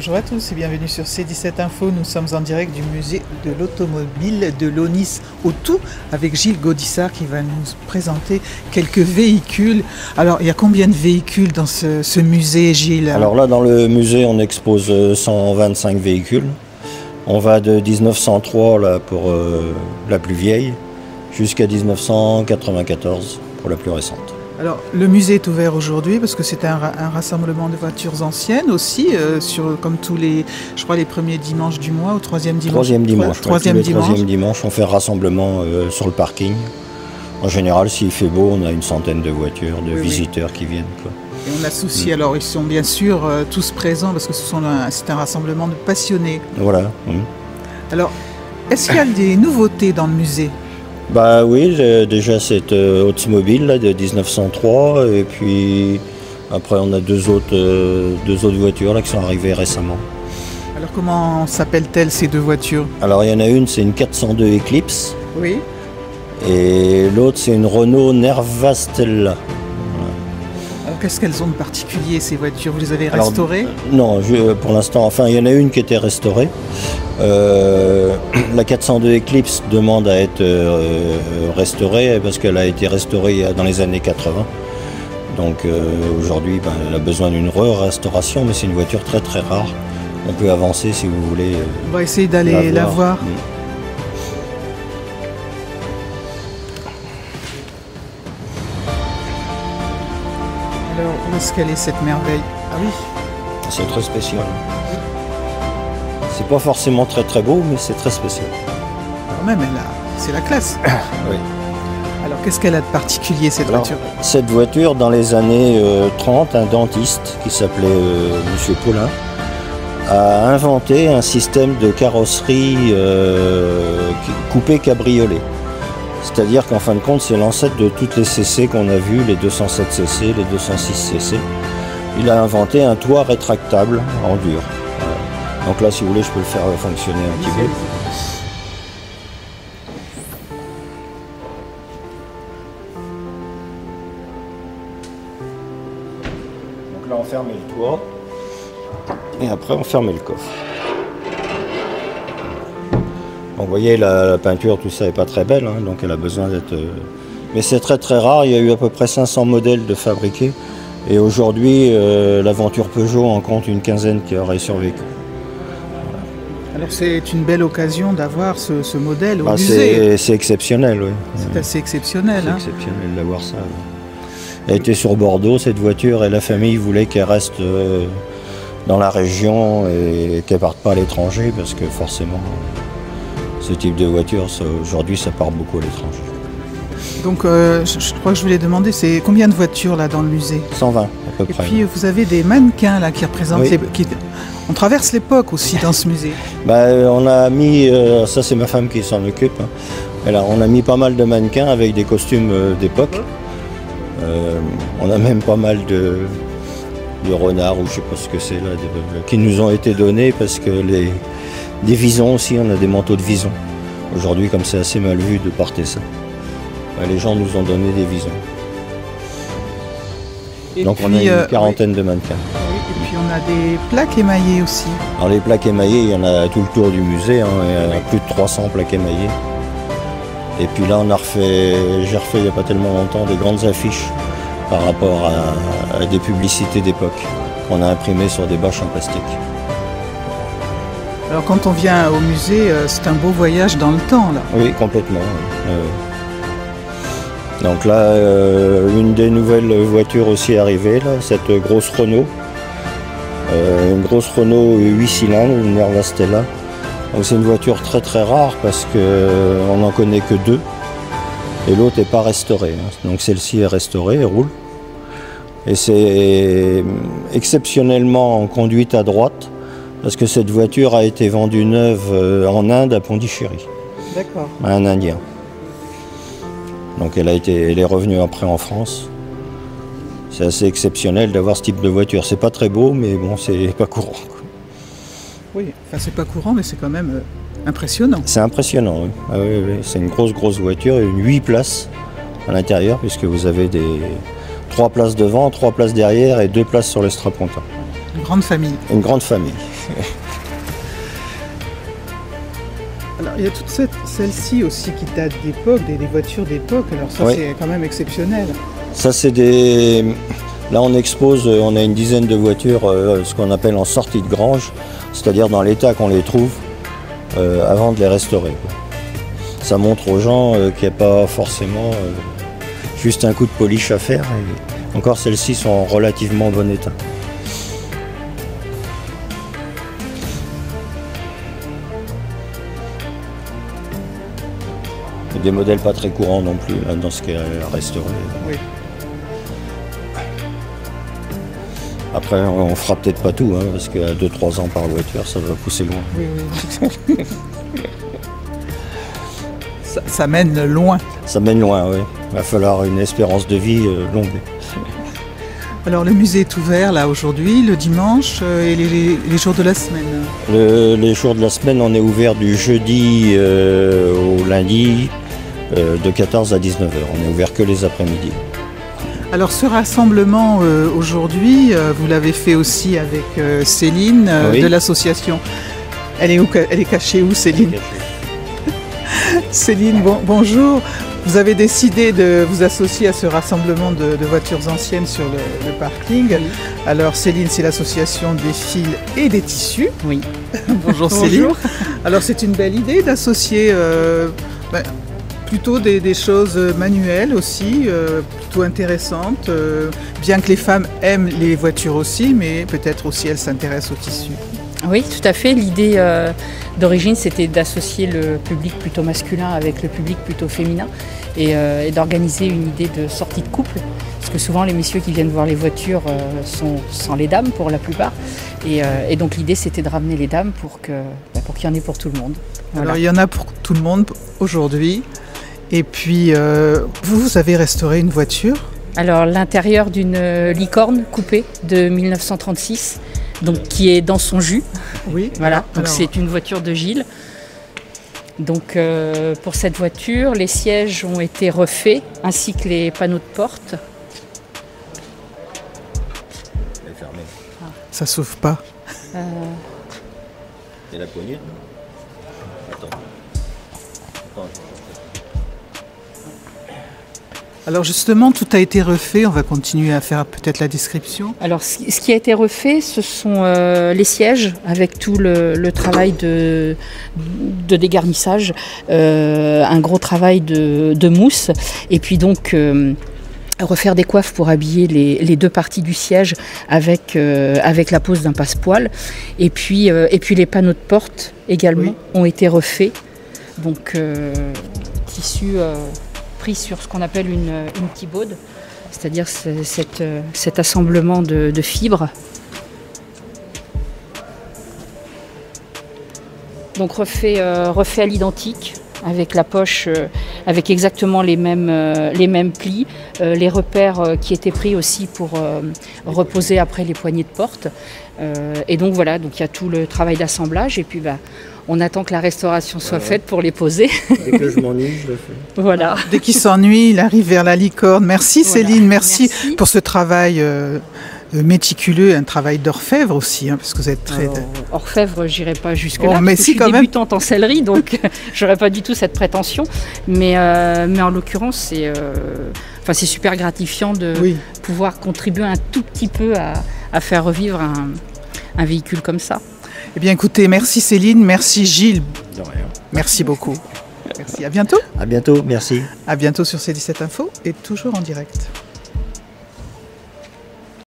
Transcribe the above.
Bonjour à tous et bienvenue sur C17 Info. Nous sommes en direct du musée de l'automobile de l'Aunis au Tout avec Gilles Gaudissart qui va nous présenter quelques véhicules. Alors, il y a combien de véhicules dans ce musée, Gilles? Alors là, dans le musée, on expose 125 véhicules. On va de 1903 là, pour la plus vieille jusqu'à 1994 pour la plus récente. Alors, le musée est ouvert aujourd'hui parce que c'est un rassemblement de voitures anciennes aussi, comme tous les, je crois, les premiers dimanches du mois ou troisième dimanche. Troisième dimanche. Troisième dimanche, on fait un rassemblement sur le parking. En général, s'il fait beau, on a une centaine de voitures, de visiteurs qui viennent, quoi. Et on associe, alors ils sont bien sûr tous présents parce que c'est un rassemblement de passionnés. Voilà. Alors, est-ce qu'il y a des nouveautés dans le musée? Bah oui, déjà cette Oldsmobile là, de 1903 et puis après on a deux autres voitures là, qui sont arrivées récemment. Alors comment s'appellent-elles ces deux voitures? Alors il y en a une, c'est une 402 Eclipse. Oui. Et l'autre c'est une Renault Nerva Stella. Alors qu'est-ce qu'elles ont de particulier ces voitures? Vous les avez restaurées? Non, pour l'instant, enfin il y en a une qui était restaurée. La 402 Eclipse demande à être restaurée parce qu'elle a été restaurée dans les années 80. Donc aujourd'hui, elle a besoin d'une restauration, mais c'est une voiture très très rare. On peut avancer si vous voulez. On va essayer d'aller la voir. Alors, où est-ce qu'elle est cette merveille? Ah oui. C'est très spécial. C'est pas forcément très très beau, mais c'est très spécial. Quand même, c'est la classe. Oui. Alors, qu'est-ce qu'elle a de particulier cette voiture? Cette voiture, dans les années 30, un dentiste qui s'appelait Monsieur Paulin a inventé un système de carrosserie coupé cabriolet. C'est-à-dire qu'en fin de compte, c'est l'ancêtre de toutes les CC qu'on a vues, les 207 CC, les 206 CC. Il a inventé un toit rétractable en dur. Donc là, si vous voulez, je peux le faire fonctionner un petit peu. Donc là, on ferme le toit. Et après, on ferme le coffre. Bon, vous voyez, la peinture, tout ça n'est pas très belle, hein, donc elle a besoin d'être... Mais c'est très très rare, il y a eu à peu près 500 modèles de fabriqués. Et aujourd'hui, l'aventure Peugeot en compte une quinzaine qui aurait survécu. Alors c'est une belle occasion d'avoir ce modèle au musée. C'est exceptionnel, oui. C'est assez exceptionnel. C'est exceptionnel d'avoir ça. Oui. Elle était sur Bordeaux, cette voiture, et la famille voulait qu'elle reste dans la région et qu'elle ne parte pas à l'étranger, parce que forcément, ce type de voiture, aujourd'hui, ça part beaucoup à l'étranger. Donc je crois que je voulais demander, c'est combien de voitures là dans le musée? 120 à peu près. Et puis vous avez des mannequins là qui représentent... Oui. On traverse l'époque aussi dans ce musée. On a mis, ça c'est ma femme qui s'en occupe, hein. Alors, on a mis pas mal de mannequins avec des costumes d'époque. On a même pas mal de renards ou je sais pas ce que c'est là, qui nous ont été donnés parce que des visons aussi, on a des manteaux de visons. Aujourd'hui, comme c'est assez mal vu de porter ça. Les gens nous ont donné des visons. Donc on a une quarantaine de mannequins. Et puis on a des plaques émaillées aussi. Alors les plaques émaillées, il y en a tout le tour du musée, hein, il y a plus de 300 plaques émaillées. Et puis là j'ai refait il n'y a pas tellement longtemps des grandes affiches par rapport à des publicités d'époque qu'on a imprimées sur des bâches en plastique. Alors quand on vient au musée, c'est un beau voyage dans le temps là. Oui, complètement. Donc là, une des nouvelles voitures aussi est arrivée, là, cette grosse Renault. Une grosse Renault 8 cylindres, une Nerva Stella. C'est une voiture très très rare parce qu'on n'en connaît que deux. Et l'autre n'est pas restaurée. Donc celle-ci est restaurée, elle roule. Et c'est exceptionnellement en conduite à droite parce que cette voiture a été vendue neuve en Inde à Pondichéry. D'accord. À un Indien. Donc elle est revenue après en France. C'est assez exceptionnel d'avoir ce type de voiture. C'est pas très beau, mais bon, c'est pas courant, quoi. Oui, enfin c'est pas courant, mais c'est quand même impressionnant. C'est impressionnant, oui. Ah, oui. C'est une grosse voiture, une 8 places à l'intérieur, puisque vous avez 3 places devant, 3 places derrière et 2 places sur le strapontin. Une grande famille. Une grande famille. Alors, il y a toute celle-ci aussi qui date d'époque, des voitures d'époque. Alors ça, Oui. c'est quand même exceptionnel. Ça, c'est des... Là, on expose, on a une dizaine de voitures, ce qu'on appelle en sortie de grange, c'est-à-dire dans l'état qu'on les trouve avant de les restaurer, quoi. Ça montre aux gens qu'il n'y a pas forcément juste un coup de polish à faire. Et encore, celles-ci sont en relativement bon état. Et des modèles pas très courants non plus, là, dans ce qui est restauré. Oui. Après, on fera peut-être pas tout, hein, parce qu'à 2-3 ans par voiture, ça va pousser loin. Oui, oui. ça mène loin. Ça mène loin, oui. Il va falloir une espérance de vie longue. Alors le musée est ouvert là aujourd'hui, le dimanche et les jours de la semaine. Les jours de la semaine, on est ouvert du jeudi au lundi de 14 à 19h. On est ouvert que les après-midi. Alors ce rassemblement aujourd'hui, vous l'avez fait aussi avec Céline Oui. de l'association. Elle est cachée où, Céline? Céline, bonjour. Vous avez décidé de vous associer à ce rassemblement de voitures anciennes sur le parking. Oui. Alors Céline, c'est l'association des fils et des tissus. Oui. Bonjour Céline. Alors c'est une belle idée d'associer plutôt des choses manuelles aussi, plutôt intéressantes, bien que les femmes aiment les voitures aussi, mais peut-être aussi elles s'intéressent au tissu. Oui, tout à fait. L'idée d'origine, c'était d'associer le public plutôt masculin avec le public plutôt féminin et d'organiser une idée de sortie de couple. Parce que souvent, les messieurs qui viennent voir les voitures sont sans les dames pour la plupart. Et donc, l'idée, c'était de ramener les dames pour qu'il y en ait pour tout le monde. Voilà. Alors il y en a pour tout le monde aujourd'hui. Et puis, vous avez restauré une voiture. Alors, l'intérieur d'une licorne coupée de 1936, donc, qui est dans son jus. Oui. Voilà, donc Alors, c'est une voiture de Gilles. Donc pour cette voiture, les sièges ont été refaits, ainsi que les panneaux de porte. Elle est fermée. ça s'ouvre pas. Et la poignée? Attends. Alors justement, tout a été refait. On va continuer à faire peut-être la description. Alors ce qui a été refait, ce sont les sièges avec tout le travail de dégarnissage, un gros travail de mousse, et puis donc refaire des coiffes pour habiller les deux parties du siège avec la pose d'un passepoil, et puis les panneaux de porte également ont été refaits, donc tissu pris sur ce qu'on appelle une keyboard, c'est-à-dire cet assemblement de fibres. Donc refait à l'identique, avec la poche, avec exactement les mêmes plis, les repères qui étaient pris aussi pour reposer après les poignées de porte. Et donc voilà, donc il y a tout le travail d'assemblage, et puis on attend que la restauration soit faite pour les poser. Dès que je m'ennuie, je le fais. Voilà. Dès qu'il s'ennuie, il arrive vers la licorne. Merci Voilà. Céline, merci Merci. pour ce travail méticuleux, un travail d'orfèvre aussi, hein, parce que vous êtes très... Orfèvre, j'irai pas jusque-là. Oh, parce mais que si, je suis quand même. débutante en sellerie, donc j'aurais pas du tout cette prétention. Mais en l'occurrence, c'est super gratifiant de Oui. pouvoir contribuer un tout petit peu à faire revivre un véhicule comme ça. Eh bien écoutez, merci Céline, merci Gilles, De rien. merci beaucoup. Merci, à bientôt. À bientôt, merci. À bientôt sur C17 Info et toujours en direct.